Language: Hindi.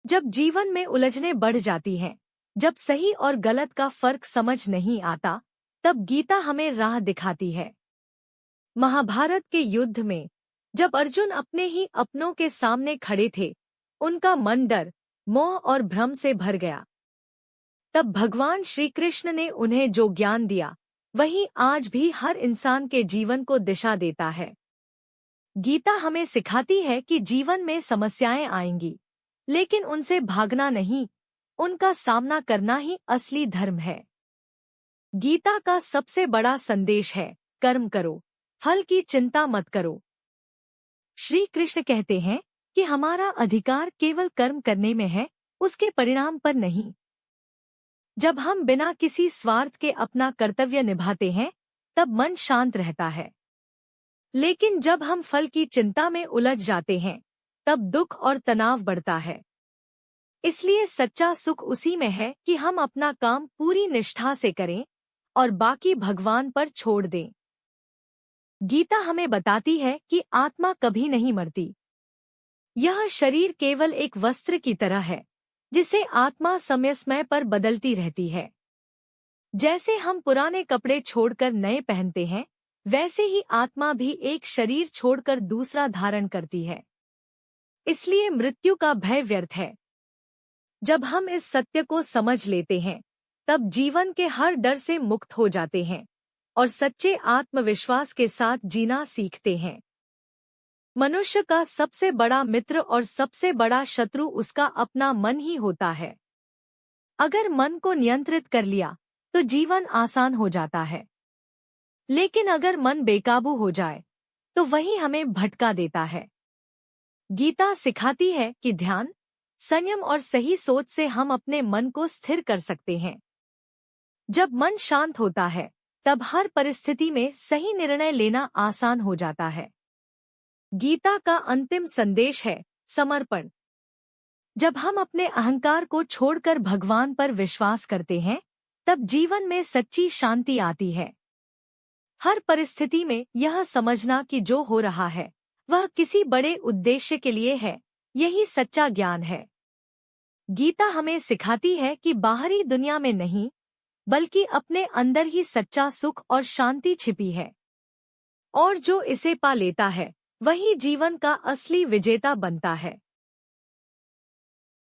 जब जीवन में उलझने बढ़ जाती हैं, जब सही और गलत का फर्क समझ नहीं आता, तब गीता हमें राह दिखाती है। महाभारत के युद्ध में जब अर्जुन अपने ही अपनों के सामने खड़े थे, उनका मन डर, मोह और भ्रम से भर गया। तब भगवान श्री कृष्ण ने उन्हें जो ज्ञान दिया, वही आज भी हर इंसान के जीवन को दिशा देता है। गीता हमें सिखाती है कि जीवन में समस्याएं आएंगी, लेकिन उनसे भागना नहीं, उनका सामना करना ही असली धर्म है। गीता का सबसे बड़ा संदेश है, कर्म करो, फल की चिंता मत करो। श्री कृष्ण कहते हैं कि हमारा अधिकार केवल कर्म करने में है, उसके परिणाम पर नहीं। जब हम बिना किसी स्वार्थ के अपना कर्तव्य निभाते हैं, तब मन शांत रहता है। लेकिन जब हम फल की चिंता में उलझ जाते हैं, तब दुख और तनाव बढ़ता है। इसलिए सच्चा सुख उसी में है कि हम अपना काम पूरी निष्ठा से करें और बाकी भगवान पर छोड़ दें। गीता हमें बताती है कि आत्मा कभी नहीं मरती। यह शरीर केवल एक वस्त्र की तरह है, जिसे आत्मा समय समय पर बदलती रहती है। जैसे हम पुराने कपड़े छोड़कर नए पहनते हैं, वैसे ही आत्मा भी एक शरीर छोड़कर दूसरा धारण करती है। इसलिए मृत्यु का भय व्यर्थ है। जब हम इस सत्य को समझ लेते हैं, तब जीवन के हर डर से मुक्त हो जाते हैं और सच्चे आत्मविश्वास के साथ जीना सीखते हैं। मनुष्य का सबसे बड़ा मित्र और सबसे बड़ा शत्रु उसका अपना मन ही होता है। अगर मन को नियंत्रित कर लिया, तो जीवन आसान हो जाता है। लेकिन अगर मन बेकाबू हो जाए, तो वही हमें भटका देता है। गीता सिखाती है कि ध्यान, संयम और सही सोच से हम अपने मन को स्थिर कर सकते हैं। जब मन शांत होता है, तब हर परिस्थिति में सही निर्णय लेना आसान हो जाता है। गीता का अंतिम संदेश है समर्पण। जब हम अपने अहंकार को छोड़कर भगवान पर विश्वास करते हैं, तब जीवन में सच्ची शांति आती है। हर परिस्थिति में यह समझना कि जो हो रहा है, वह किसी बड़े उद्देश्य के लिए है, यही सच्चा ज्ञान है। गीता हमें सिखाती है कि बाहरी दुनिया में नहीं, बल्कि अपने अंदर ही सच्चा सुख और शांति छिपी है। और जो इसे पा लेता है, वही जीवन का असली विजेता बनता है।